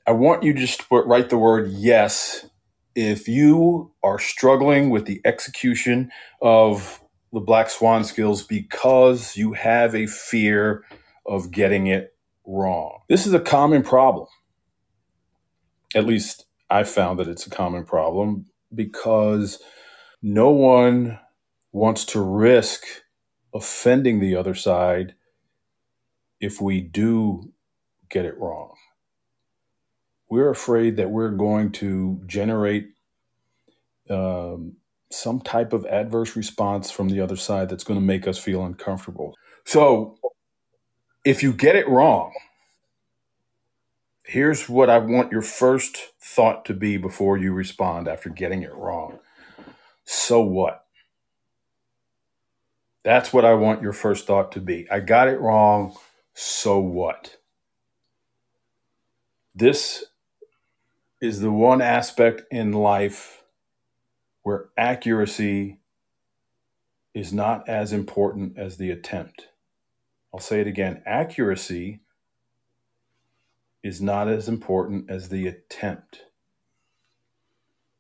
I want you just to write the word yes if you are struggling with the execution of the Black Swan skills because you have a fear of getting it wrong. This is a common problem. At least I found that it's a common problem because no one wants to risk offending the other side if we do get it wrong. We're afraid that we're going to generate some type of adverse response from the other side that's going to make us feel uncomfortable. So if you get it wrong, here's what I want your first thought to be before you respond after getting it wrong. So what? That's what I want your first thought to be. I got it wrong. So what? This is the one aspect in life where accuracy is not as important as the attempt. I'll say it again. Accuracy is not as important as the attempt.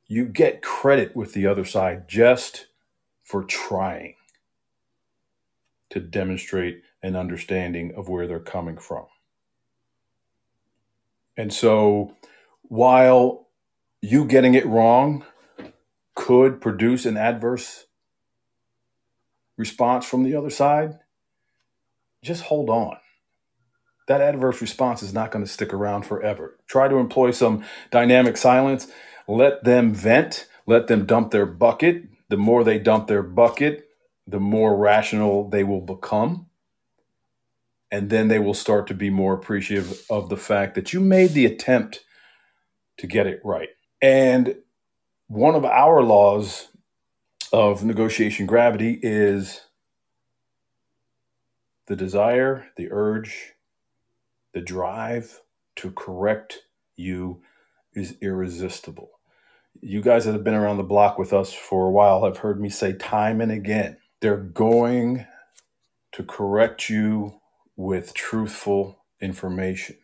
You get credit with the other side just for trying to demonstrate an understanding of where they're coming from. And so while you getting it wrong could produce an adverse response from the other side, just hold on. That adverse response is not going to stick around forever. Try to employ some dynamic silence. Let them vent. Let them dump their bucket. The more they dump their bucket, the more rational they will become. And then they will start to be more appreciative of the fact that you made the attempt to get it right. And one of our laws of negotiation gravity is the desire, the urge, the drive to correct you is irresistible. You guys that have been around the block with us for a while have heard me say time and again, they're going to correct you with truthful information.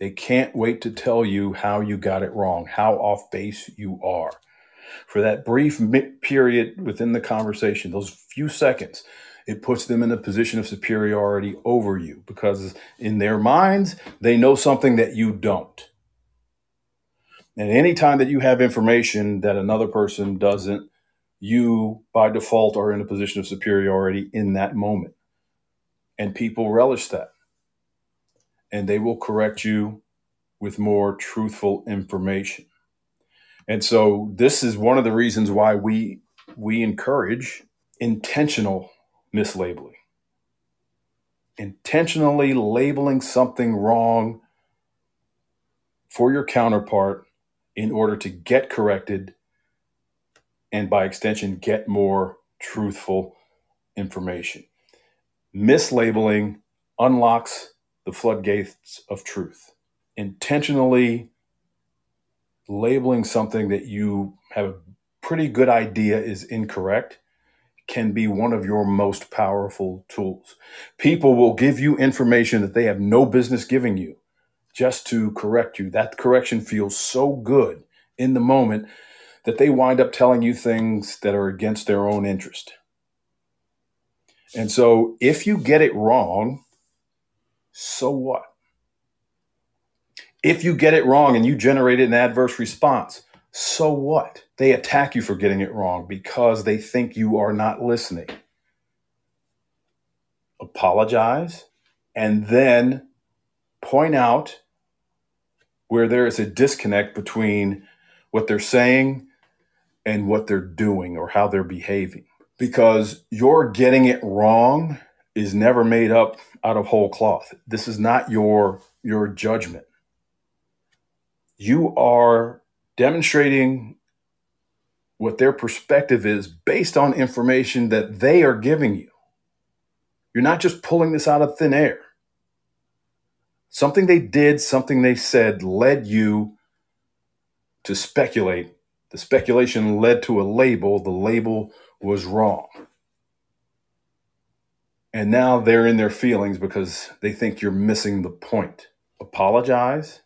They can't wait to tell you how you got it wrong, how off base you are. For that brief period within the conversation, those few seconds, it puts them in a position of superiority over you because in their minds, they know something that you don't. And anytime that you have information that another person doesn't, you by default are in a position of superiority in that moment. And people relish that. And they will correct you with more truthful information. And so this is one of the reasons why we encourage intentional mislabeling. Intentionally labeling something wrong for your counterpart in order to get corrected and by extension, get more truthful information. Mislabeling unlocks the floodgates of truth. Intentionally labeling something that you have a pretty good idea is incorrect can be one of your most powerful tools. People will give you information that they have no business giving you just to correct you. That correction feels so good in the moment that they wind up telling you things that are against their own interest. And so if you get it wrong, so what? If you get it wrong and you generated an adverse response, so what? They attack you for getting it wrong because they think you are not listening. Apologize and then point out where there is a disconnect between what they're saying and what they're doing or how they're behaving. Because your getting it wrong is never made up out of whole cloth. This is not your judgment. You are demonstrating what their perspective is based on information that they are giving you. You're not just pulling this out of thin air. Something they did, something they said led you to speculate. The speculation led to a label. The label was wrong. And now they're in their feelings because they think you're missing the point. apologize,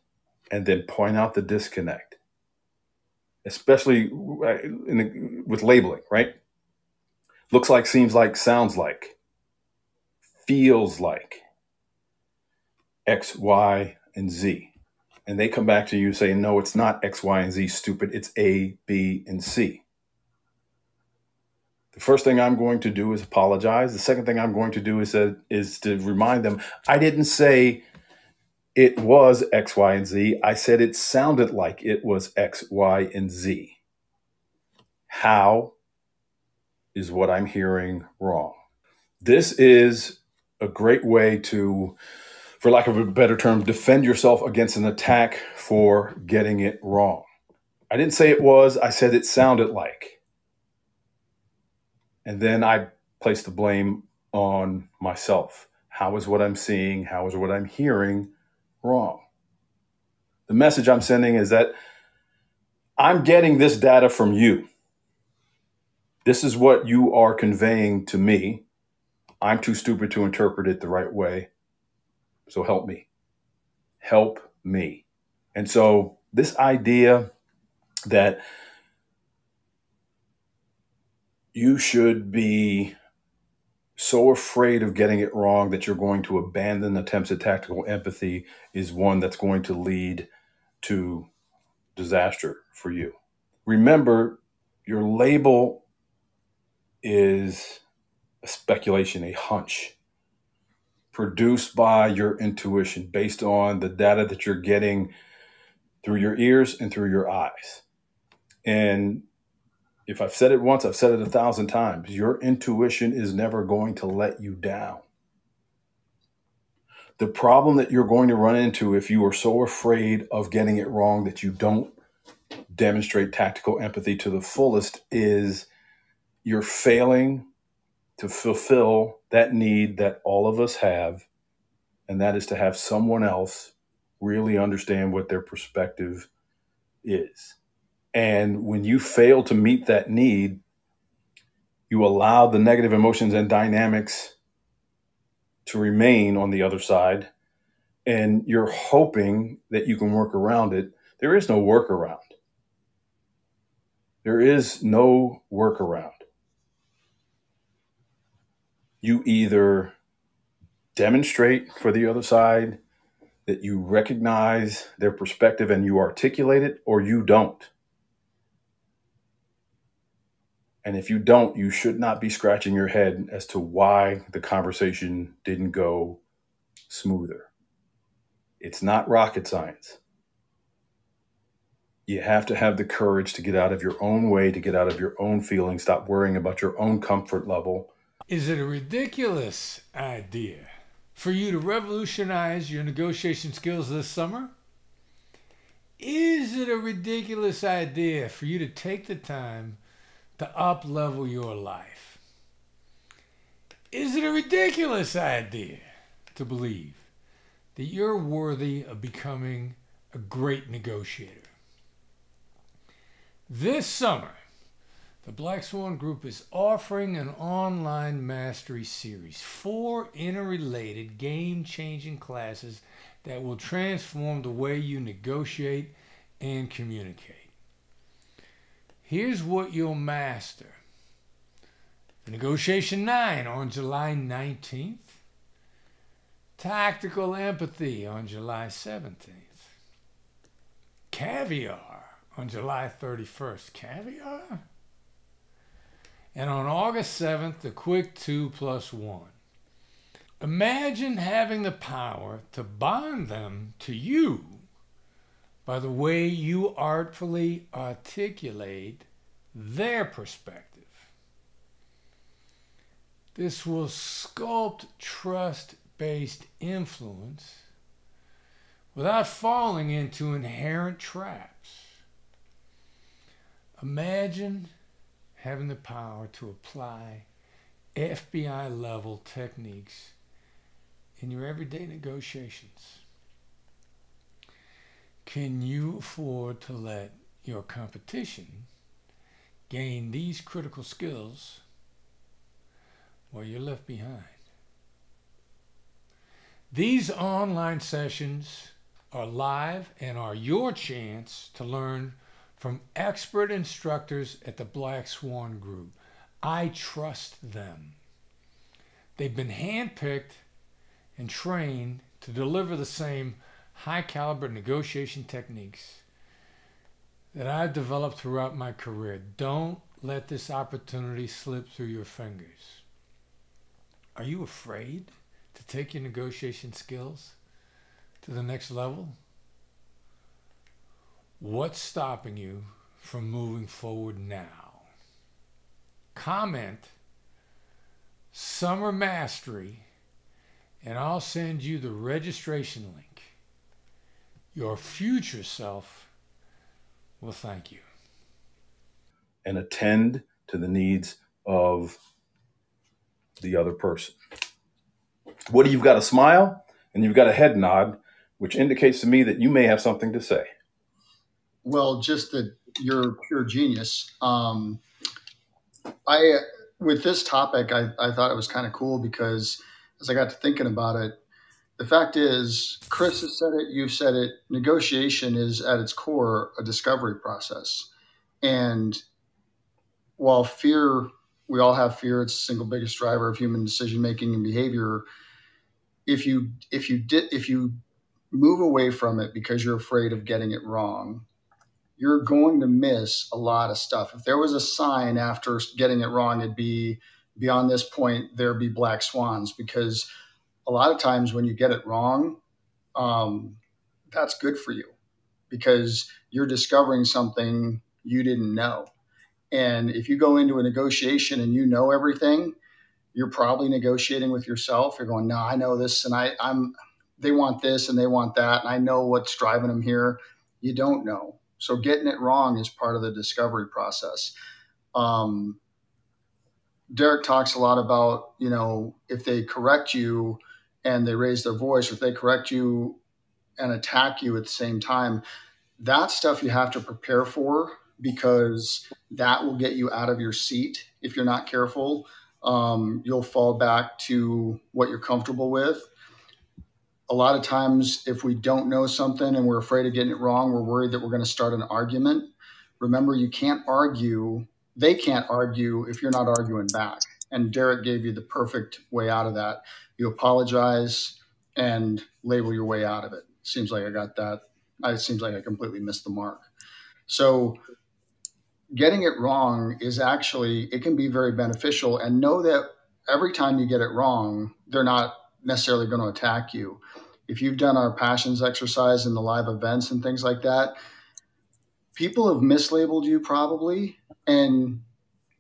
and then point out the disconnect, especially with labeling, right? Looks like, seems like, sounds like, feels like X, Y, and Z. And they come back to you saying, no, it's not X, Y, and Z, stupid. It's A, B, and C. The first thing I'm going to do is apologize. The second thing I'm going to do is to remind them, I didn't say it was X, Y, and Z. I said it sounded like it was X, Y, and Z. How is what I'm hearing wrong? This is a great way to, for lack of a better term, defend yourself against an attack for getting it wrong. I didn't say it was, I said it sounded like. And then I place the blame on myself. How is what I'm seeing, how is what I'm hearing wrong? The message I'm sending is that I'm getting this data from you. This is what you are conveying to me. I'm too stupid to interpret it the right way. So help me. Help me. And so this idea that you should be so afraid of getting it wrong that you're going to abandon attempts at tactical empathy is one that's going to lead to disaster for you. Remember, your label is a speculation, a hunch produced by your intuition based on the data that you're getting through your ears and through your eyes. And if I've said it once, I've said it 1,000 times. Your intuition is never going to let you down. The problem that you're going to run into if you are so afraid of getting it wrong that you don't demonstrate tactical empathy to the fullest is you're failing to fulfill that need that all of us have, and that is to have someone else really understand what their perspective is. And when you fail to meet that need, you allow the negative emotions and dynamics to remain on the other side, and you're hoping that you can work around it. There is no workaround. There is no workaround. You either demonstrate for the other side that you recognize their perspective and you articulate it, or you don't. And if you don't, you should not be scratching your head as to why the conversation didn't go smoother. It's not rocket science. You have to have the courage to get out of your own way, to get out of your own feelings, stop worrying about your own comfort level. Is it a ridiculous idea for you to revolutionize your negotiation skills this summer? Is it a ridiculous idea for you to take the time to up-level your life? Is it a ridiculous idea to believe that you're worthy of becoming a great negotiator? This summer, the Black Swan Group is offering an online mastery series, 4 interrelated, game-changing classes that will transform the way you negotiate and communicate. Here's what you'll master. The Negotiation 9 on July 19th. Tactical Empathy on July 17th. Caviar on July 31st. Caviar? And on August 7th, the Quick 2+1. Imagine having the power to bond them to you by the way you artfully articulate their perspective. This will sculpt trust-based influence without falling into inherent traps. Imagine having the power to apply FBI-level techniques in your everyday negotiations. Can you afford to let your competition gain these critical skills while you're left behind? These online sessions are live and are your chance to learn from expert instructors at the Black Swan Group. I trust them. They've been handpicked and trained to deliver the same high caliber negotiation techniques that I've developed throughout my career. Don't let this opportunity slip through your fingers. Are you afraid to take your negotiation skills to the next level? What's stopping you from moving forward now? Comment Summer Mastery and I'll send you the registration link. Your future self will thank you. And attend to the needs of the other person. Woody, you've got a smile and you've got a head nod, which indicates to me that you may have something to say. Well, just that you're pure genius. I with this topic, I thought it was kind of cool because as I got to thinking about it, the fact is, Chris has said it, you've said it. Negotiation is at its core a discovery process, and while fear, we all have fear. It's the single biggest driver of human decision making and behavior. If you move away from it because you're afraid of getting it wrong, you're going to miss a lot of stuff. If there was a sign after getting it wrong, it'd be beyond this point, there'd be black swans, because a lot of times when you get it wrong, that's good for you because you're discovering something you didn't know. And if you go into a negotiation and you know everything, you're probably negotiating with yourself. You're going, no, I know this, and they want this and they want that, and I know what's driving them here. You don't know. So getting it wrong is part of the discovery process. Derek talks a lot about, if they correct you and they raise their voice, or if they correct you and attack you at the same time, that stuff you have to prepare for, because that will get you out of your seat if you're not careful. You'll fall back to what you're comfortable with. A lot of times, if we don't know something and we're afraid of getting it wrong, we're worried that we're going to start an argument. Remember, you can't argue. They can't argue if you're not arguing back. And Derek gave you the perfect way out of that. You apologize and label your way out of it. Seems like I got that. It seems like I completely missed the mark. So getting it wrong is actually, it can be very beneficial, and know that every time you get it wrong, they're not necessarily going to attack you. If you've done our passions exercise in the live events and things like that, people have mislabeled you probably, and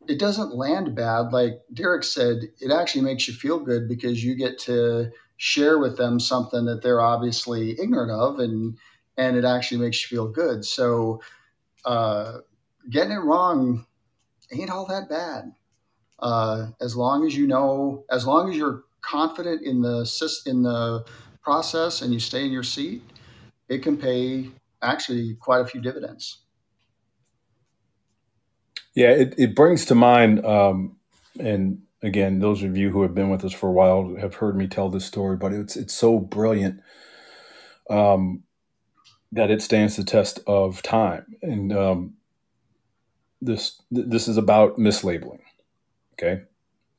it doesn't land bad. Like Derek said, it actually makes you feel good because you get to share with them something that they're obviously ignorant of, and it actually makes you feel good. So getting it wrong ain't all that bad. As long as as long as you're confident in the process and you stay in your seat, it can pay actually quite a few dividends. Yeah, it brings to mind, and again, those of you who have been with us for a while have heard me tell this story, but it's so brilliant that it stands the test of time. And this is about mislabeling. Okay,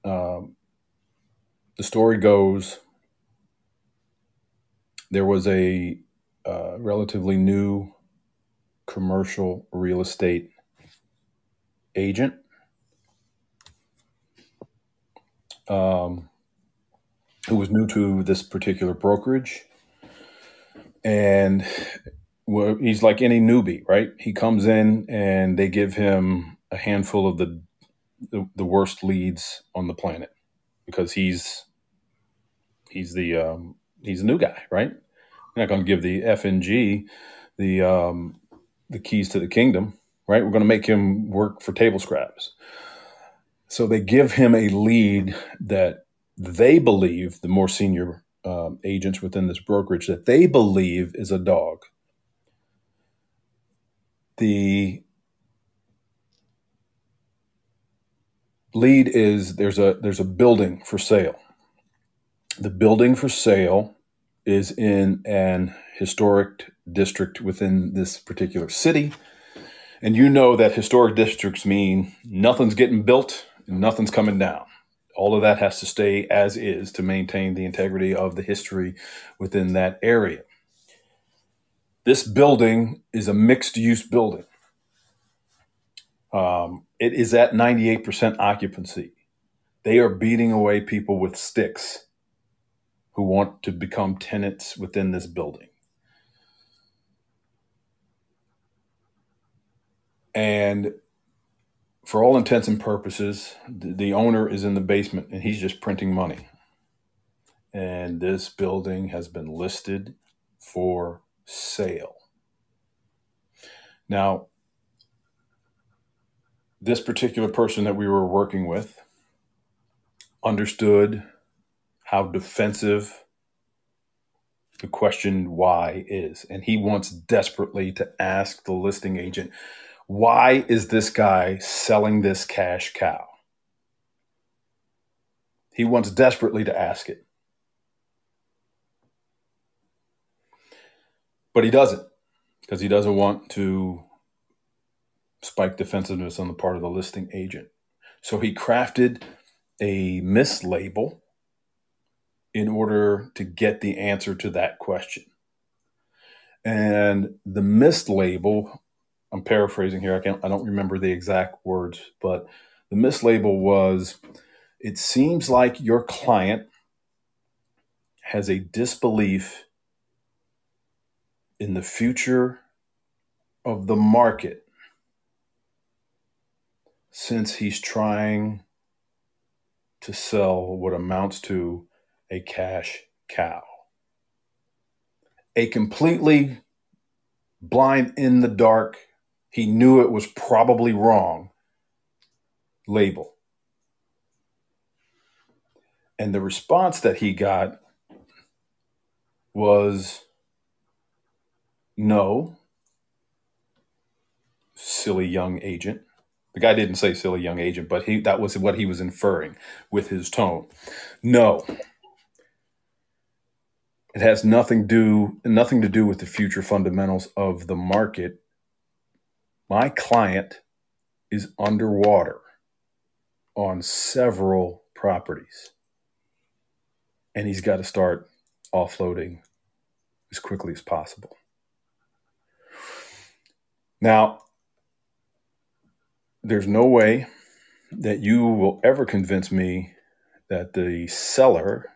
the story goes, there was a relatively new commercial real estate agent who was new to this particular brokerage. And he's like any newbie, right? He comes in and they give him a handful of the worst leads on the planet, because he's the new guy, right? We're not going to give the FNG the keys to the kingdom, right? We're going to make him work for table scraps. So they give him a lead that they believe, the more senior agents within this brokerage, that they believe is a dog. The lead is, there's a building for sale. The building for sale is in an historic district within this particular city. And you know that historic districts mean nothing's getting built and nothing's coming down. All of that has to stay as is to maintain the integrity of the history within that area. This building is a mixed-use building. It is at 98% occupancy. They are beating away people with sticks who want to become tenants within this building. And for all intents and purposes, the owner is in the basement and he's just printing money. And this building has been listed for sale. Now, this particular person that we were working with understood how defensive the question why is. And he wants desperately to ask the listing agent, why is this guy selling this cash cow? He wants desperately to ask it. But he doesn't, because he doesn't want to spike defensiveness on the part of the listing agent. So he crafted a mislabel in order to get the answer to that question. And the mislabel, I'm paraphrasing here, I don't remember the exact words, but the mislabel was, it seems like your client has a disbelief in the future of the market since he's trying to sell what amounts to a cash cow. A completely blind in the dark, he knew it was probably wrong label. And the response that he got was, no, silly young agent. The guy didn't say silly young agent, but that was what he was inferring with his tone. No, it has nothing to do with the future fundamentals of the market. My client is underwater on several properties, and he's got to start offloading as quickly as possible. Now, there's no way that you will ever convince me that the seller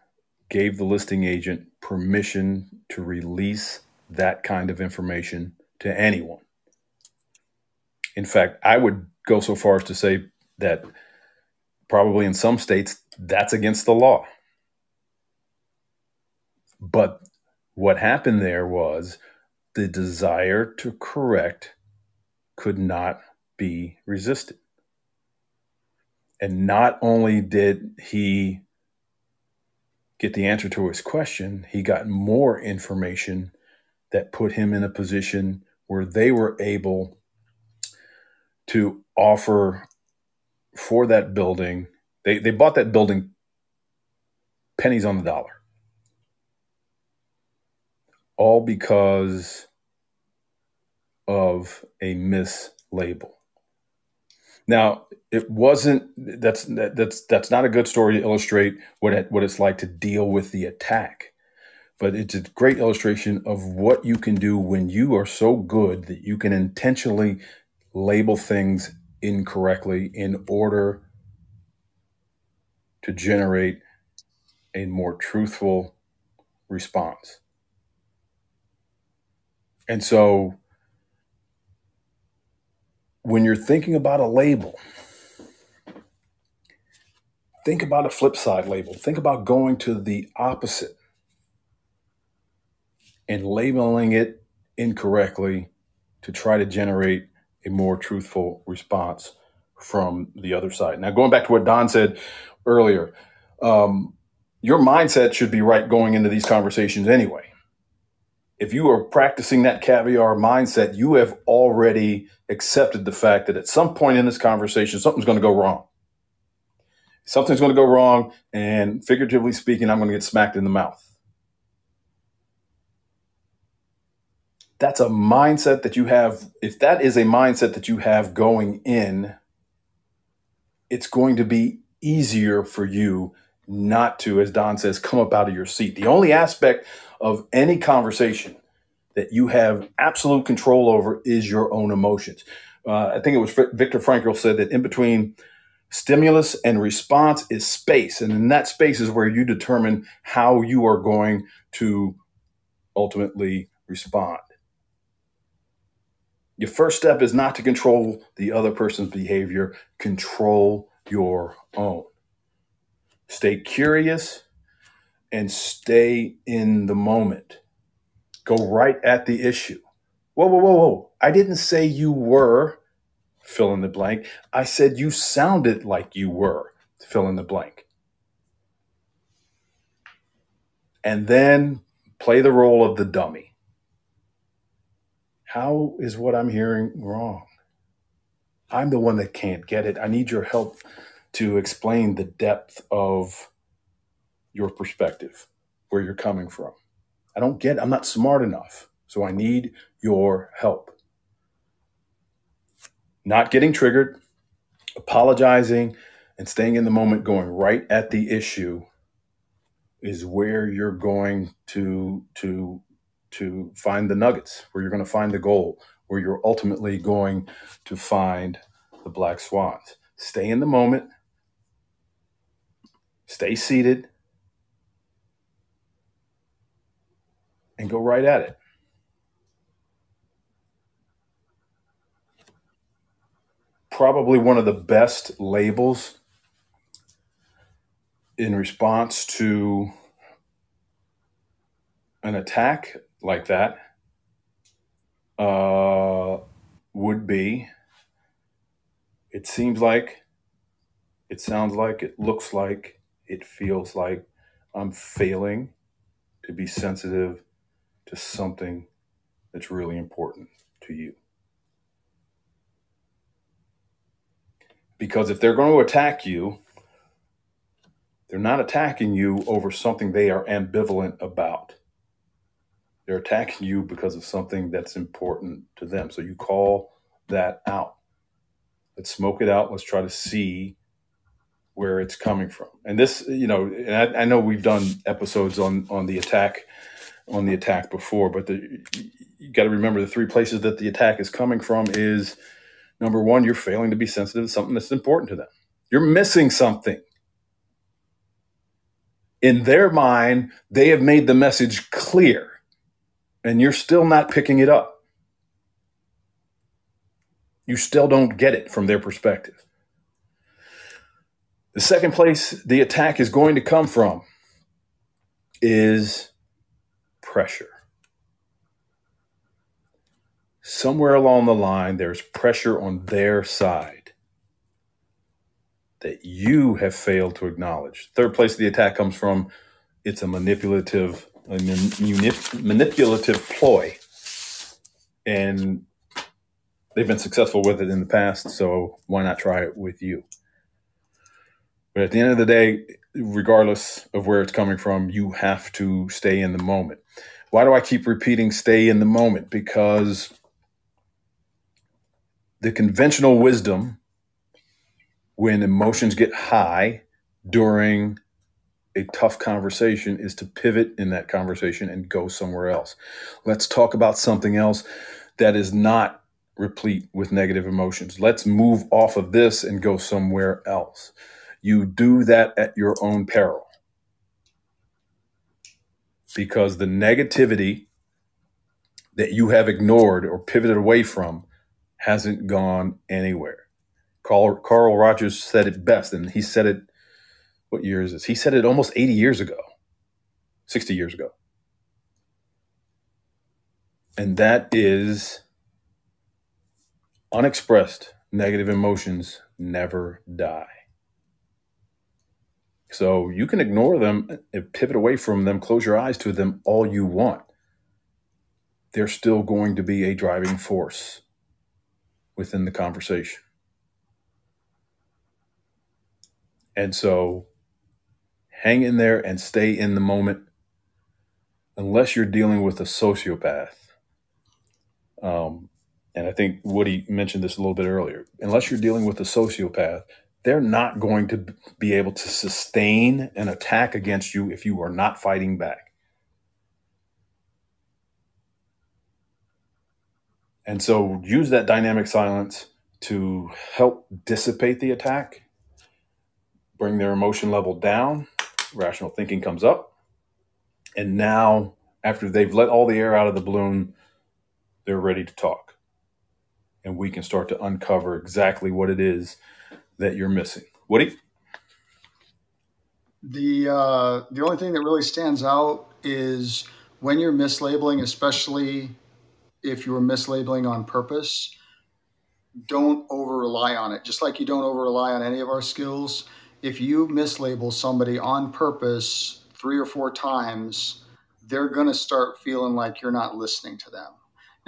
gave the listing agent permission to release that kind of information to anyone. In fact, I would go so far as to say that probably in some states, that's against the law. But what happened there was the desire to correct could not be resisted. And not only did he get the answer to his question, he got more information that put him in a position where they were able to offer for that building. They bought that building pennies on the dollar. All because of a mislabel. Now, it wasn't. That's not a good story to illustrate what it's like to deal with the attack, but it's a great illustration of what you can do when you are so good that you can intentionally label things incorrectly in order to generate a more truthful response. And so, when you're thinking about a label, think about a flip side label. Think about going to the opposite and labeling it incorrectly to try to generate a more truthful response from the other side. Now, going back to what Don said earlier, your mindset should be right going into these conversations anyway. If you are practicing that caviar mindset, you have already accepted the fact that at some point in this conversation, something's going to go wrong. Something's going to go wrong, and figuratively speaking, I'm going to get smacked in the mouth. that's a mindset that you have. If that is a mindset that you have going in, it's going to be easier for you not to, as Don says, come up out of your seat. The only aspect of any conversation that you have absolute control over is your own emotions. I think it was Viktor Frankl said that in between stimulus and response is space. And in that space is where you determine how you are going to ultimately respond. Your first step is not to control the other person's behavior. Control your own. Stay curious and stay in the moment. Go right at the issue. Whoa, whoa, whoa, whoa. I didn't say you were, fill in the blank. I said you sounded like you were, fill in the blank. And then play the role of the dummy. How is what I'm hearing wrong? I'm the one that can't get it. I need your help to explain the depth of your perspective, where you're coming from. I don't get it. I'm not smart enough. So I need your help. Not getting triggered, apologizing, and staying in the moment, going right at the issue is where you're going to find the nuggets, where you're going to find the gold, where you're ultimately going to find the black swans. Stay in the moment. Stay seated. And go right at it. Probably one of the best labels in response to an attack like that would be, it seems like, it sounds like, it looks like, it feels like I'm failing to be sensitive to something that's really important to you. Because if they're going to attack you, they're not attacking you over something they are ambivalent about. They're attacking you because of something that's important to them. So you call that out. Let's smoke it out. Let's try to see where it's coming from. And this, and I know we've done episodes on the attack before, but you got to remember the three places that the attack is coming from is, number one, you're failing to be sensitive to something that's important to them. You're missing something. In their mind, they have made the message clear, and you're still not picking it up. You still don't get it from their perspective. The second place the attack is going to come from is pressure. Somewhere along the line, there's pressure on their side that you have failed to acknowledge. Third place the attack comes from, it's a manipulative ploy. And they've been successful with it in the past, so why not try it with you? But at the end of the day, regardless of where it's coming from, you have to stay in the moment. Why do I keep repeating stay in the moment? Because the conventional wisdom, when emotions get high during a tough conversation, is to pivot in that conversation and go somewhere else. Let's talk about something else that is not replete with negative emotions. Let's move off of this and go somewhere else. You do that at your own peril, because the negativity that you have ignored or pivoted away from hasn't gone anywhere. Carl Rogers said it best, and he said it, what year is this? He said it almost 80 years ago, 60 years ago. And that is, unexpressed negative emotions never die. So you can ignore them, pivot away from them, close your eyes to them all you want. They're still going to be a driving force within the conversation. And so hang in there and stay in the moment, unless you're dealing with a sociopath. And I think Woody mentioned this a little bit earlier. Unless you're dealing with a sociopath, they're not going to be able to sustain an attack against you if you are not fighting back. And so use that dynamic silence to help dissipate the attack, bring their emotion level down, rational thinking comes up. And now, after they've let all the air out of the balloon, they're ready to talk. And we can start to uncover exactly what it is that you're missing. Woody? The only thing that really stands out is when you're mislabeling, especially if you were mislabeling on purpose, don't over rely on it. Just like you don't over rely on any of our skills. If you mislabel somebody on purpose 3 or 4 times, they're going to start feeling like you're not listening to them.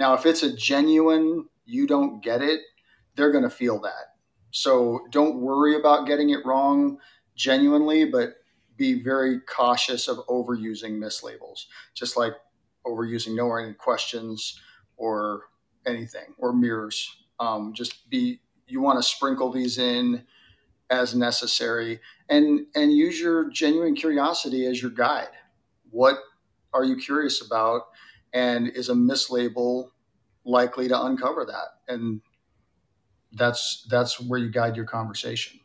Now, if it's a genuine, you don't get it, they're going to feel that. So don't worry about getting it wrong genuinely, but be very cautious of overusing mislabels, just like overusing no or any questions or anything, or mirrors. You want to sprinkle these in as necessary, and use your genuine curiosity as your guide. What are you curious about, and is a mislabel likely to uncover that? And that's where you guide your conversation.